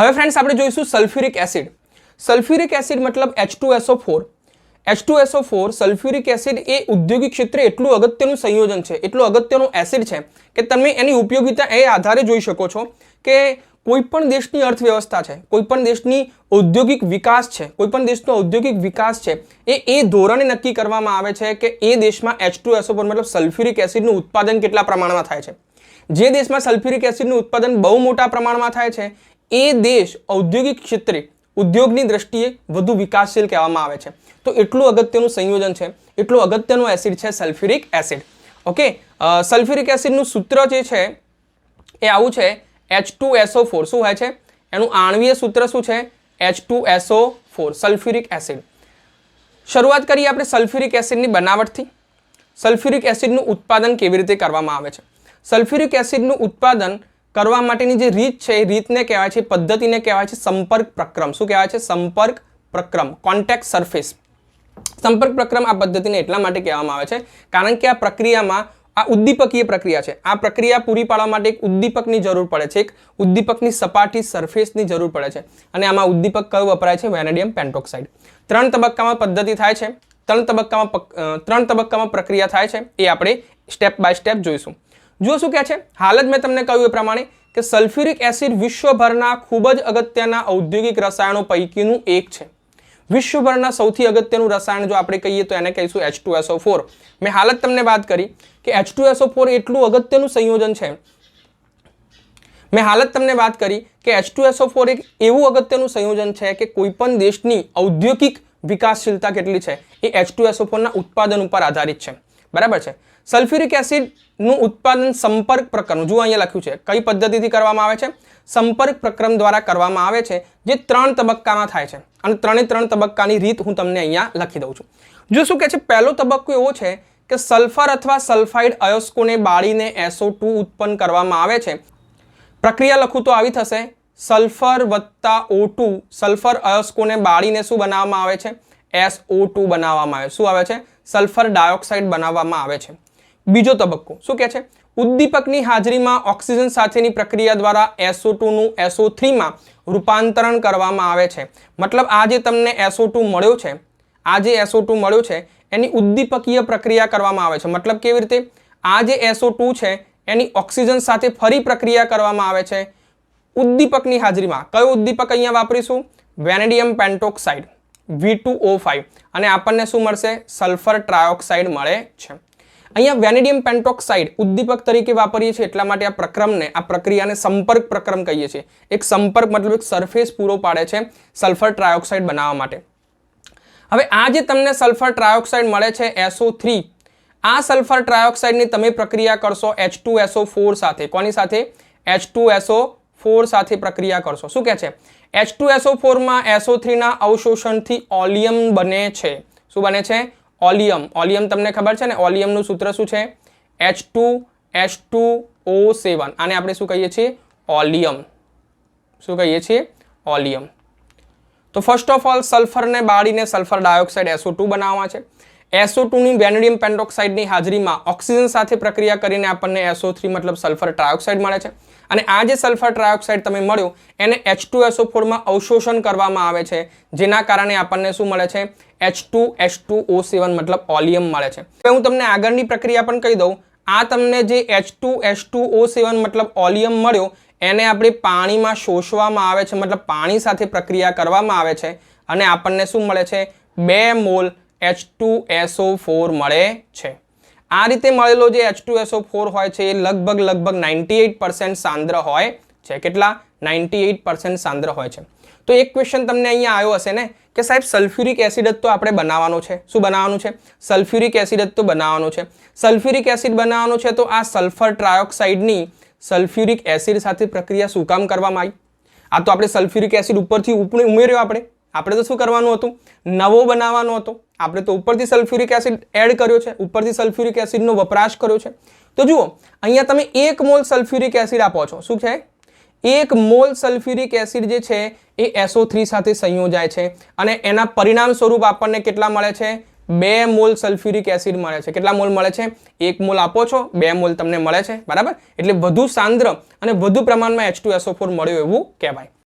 હવે ફ્રેન્ડ્સ આપણે જોઈશું સલ્ફ્યુરિક એસિડ. સલ્ફ્યુરિક એસિડ મતલબ H2SO4. H2SO4 સલ્ફ્યુરિક એસિડ એ ઔદ્યોગિક ક્ષેત્રે એટલું અગત્યનું સંયોજન છે, એટલું અગત્યનું એસિડ છે કે તમે એની ઉપયોગિતા એ આધારે જોઈ શકો છો કે કોઈ પણ દેશની અર્થવ્યવસ્થા છે, કોઈ પણ દેશની ઔદ્યોગિક વિકાસ છે, કોઈ પણ દેશનો ઔદ્યોગિક વિકાસ છે એ ધોરણે નક્કી કરવામાં આવે છે કે એ દેશમાં H2SO4 મતલબ સલ્ફ્યુરિક એસિડનું ઉત્પાદન કેટલા પ્રમાણમાં થાય છે. જે દેશમાં સલ્ફ્યુરિક એસિડનું ઉત્પાદન બહુ મોટા પ્રમાણમાં થાય છે એ દેશ ઔદ્યોગિક ક્ષેત્રે ઉદ્યોગની દ્રષ્ટિએ વધુ વિકાસશીલ કહેવામાં આવે છે. તો એટલું અગત્યનું સંયોજન છે, એટલું અગત્યનું એસિડ છે સલ્ફ્યુરિક એસિડ. ઓકે, સલ્ફ્યુરિક એસિડનું સૂત્ર જે છે એ આવું છે H2SO4. શું હોય છે એનું આણ્વીય સૂત્ર? શું છે? H2SO4 sulphuric acid. શરૂઆત કરીએ આપણે સલ્ફ્યુરિક એસિડની બનાવટથી. સલ્ફ્યુરિક એસિડનું ઉત્પાદન કેવી રીતે કરવામાં આવે છે? સલ્ફ્યુરિક એસિડનું ઉત્પાદન કરવા માટેની જે રીત છે એ રીતને કહેવાય છે, પદ્ધતિને કહેવાય છે સંપર્ક પ્રક્રમ. શું કહેવાય છે? સંપર્ક પ્રક્રમ, કોન્ટેક્ટ સરફેસ. સંપર્ક પ્રક્રમ આ પદ્ધતિને એટલા માટે કહેવામાં આવે છે કારણ કે આ પ્રક્રિયામાં આ ઉદ્દીપકીય પ્રક્રિયા છે. આ પ્રક્રિયા પૂરી પાડવા માટે એક ઉદ્દીપકની જરૂર પડે છે, એક ઉદ્દીપકની સપાટી સરફેસની જરૂર પડે છે. અને આમાં ઉદ્દીપક કયું વપરાય છે? વેનેડિયમ પેન્ટોક્સાઇડ. 3 તબક્કામાં પદ્ધતિ થાય છે, 3 તબક્કામાં પ્રક્રિયા થાય છે. એ આપણે સ્ટેપ બાય સ્ટેપ જોઈશું. જો શું કહે છે, હાલ જ મેં તમને કહ્યું એ પ્રમાણે કે સલ્ફ્યુરિક એસિડ વિશ્વભરના ખૂબ જ અગત્યના ઔદ્યોગિક રસાયણો પૈકીનું એક છે. વિશ્વભરના સૌથી અગત્યનું રસાયણ જો આપણે કહીએ તો એને કહીશું H2SO4. મેં હાલ જ તમને વાત કરી કે H2SO4 એટલું અગત્યનું સંયોજન છે. મેં હાલ જ તમને વાત કરી કે H2SO4 એક એવું અગત્યનું સંયોજન છે કે કોઈ પણ દેશની ઔદ્યોગિક વિકાસશીલતા કેટલી છે એ H2SO4 ના ઉત્પાદન ઉપર આધારિત છે. બરાબર છે. સલ્ફ્યુરિક એસિડનું ઉત્પાદન સંપર્ક પ્રક્રમ, જો અહીંયા લખ્યું છે કઈ પદ્ધતિથી કરવામાં આવે છે? સંપર્ક પ્રક્રમ દ્વારા કરવામાં આવે છે, જે 3 તબક્કામાં થાય છે. અને 3 તબક્કાની રીત હું તમને અહીંયા લખી દઉં છું. જો શું કહે છે, પહેલો તબક્કો એવો છે કે સલ્ફર અથવા સલ્ફાઇડ અયસ્કોને બાળીને SO2 ઉત્પન્ન કરવામાં આવે છે. પ્રક્રિયા લખું તો આવી થશે, સલ્ફર વત્તા O2, સલ્ફર અયસ્કોને બાળીને શું બનાવવામાં આવે છે? SO2 બનાવવામાં આવે. શું આવે છે? સલ્ફર ડાયોક્સાઇડ બનાવવામાં આવે છે. બીજો તબક્કો શું કહે છે? ઉદ્દીપકની હાજરીમાં ઓક્સિજન સાથેની પ્રક્રિયા દ્વારા SO2 નું SO3 માં રૂપાંતરણ કરવામાં આવે છે. મતલબ આ જે તમને SO2 મળ્યો છે, આ જે SO2 મળ્યો છે એની ઉદ્દીપકીય પ્રક્રિયા કરવામાં આવે છે. મતલબ કેવી રીતે? આ જે SO2 છે એની ઓક્સિજન સાથે ફરી પ્રક્રિયા કરવામાં આવે છે ઉદ્દીપકની હાજરીમાં. કયો ઉદ્દીપક અહીંયા વાપરીશું? Vanadium pentoxide V2O5. અને આપણને શું મળશે? સલ્ફર ટ્રાયોક્સાઇડ મળે છે. અહીંયા વેનેડિયમ પેન્ટોક્સાઇડ ઉદ્દીપક તરીકે વાપરીએ છીએ એટલા માટે આ પ્રક્રમને, આ પ્રક્રિયાને સંપર્ક પ્રક્રમ કહીએ છીએ. એક સંપર્ક મતલબ એક સરફેસ પૂરો પાડે છે સલ્ફર ટ્રાયોક્સાઇડ બનાવવા માટે. હવે આ જે તમને સલ્ફર ટ્રાયોક્સાઇડ મળે છે SO3, આ સલ્ફર ટ્રાયોક્સાઇડની તમે પ્રક્રિયા કરશો H2SO4 સાથે. કોની સાથે? H2SO4 સાથે પ્રક્રિયા કરશો. શું કહે છે? H2SO4 માં SO3 ના અવશોષણથી ઓલિયમ બને છે. શું બને છે? ઓલિયમ. ઓલિયમ તમને ખબર છે ને, ઓલિયમનું સૂત્ર શું છે? H2H2O7. આને આપણે શું કહીએ છીએ? ઓલિયમ. શું કહીએ છીએ? ઓલિયમ. તો ફર્સ્ટ ઓફ ઓલ સલ્ફરને બાળીને સલ્ફર ડાયોક્સાઇડ SO2 બનાવવા છે. SO2 ની વેનેડિયમ પેન્ટોક્સાઇડની હાજરીમાં ઓક્સિજન સાથે પ્રક્રિયા કરીને આપણને SO3 મતલબ સલ્ફર ટ્રાયોક્સાઇડ મળે છે. અને આ જે સલ્ફર ટ્રાયોક્સાઇડ તમે મળ્યો એને H2SO4 માં અવશોષણ કરવામાં આવે છે, જેના કારણે આપણને શું મળે છે? H2H2O7 મતલબ ઓલિયમ મળે છે. હવે હું તમને આગળની પ્રક્રિયા પણ કહી દઉં. આ તમને જે H2H2O7 મતલબ ઓલિયમ મળ્યો એને આપણે પાણીમાં શોષવામાં આવે છે, મતલબ પાણી સાથે પ્રક્રિયા કરવામાં આવે છે અને આપણને શું મળે છે? 2 મોલ H2SO4 મળે છે. આ રીતે મળેલો જે H2SO4 હોય છે એ લગભગ 98% સાંદ્ર હોય છે. કેટલા? 98% સાંદ્ર હોય છે. તો એક ક્વેશ્ચન તમને અહીંયા આવ્યો હશે ને કે સાહેબ સલ્ફ્યુરિક એસિડ જ તો આપણે બનાવવાનો છે. શું બનાવવાનું છે? સલ્ફ્યુરિક એસિડ જ તો બનાવવાનો છે. સલ્ફ્યુરિક એસિડ બનાવવાનો છે તો આ સલ્ફર ટ્રાયોક્સાઇડની સલ્ફ્યુરિક એસિડ સાથે પ્રક્રિયા શું કામ કરવામાં આવી? આ તો આપણે સલ્ફ્યુરિક એસિડ ઉપરથી ઉમેર્યો. આપણે તો શું કરવાનું હતું? નવો બનાવવાનો હતો. આપણે તો ઉપરથી સલ્ફ્યુરિક એસિડ એડ કર્યો છે, ઉપરથી સલ્ફ્યુરિક એસિડનો વપરાશ કર્યો છે. તો જુઓ અહીંયા તમે 1 મોલ સલ્ફ્યુરિક એસિડ આપો છો. શું છે? 1 મોલ સલ્ફ્યુરિક એસિડ જે છે એ SO3 સાથે સંયોજાય છે અને એના પરિણામ સ્વરૂપ આપણને કેટલા મળે છે? 2 મોલ સલ્ફ્યુરિક એસિડ મળે છે. કેટલા મોલ મળે છે? 1 મોલ આપો છો, 2 મોલ તમને મળે છે. બરાબર? એટલે વધુ સાંદ્ર અને વધુ પ્રમાણમાં H2SO4 મળ્યો એવું કહેવાય.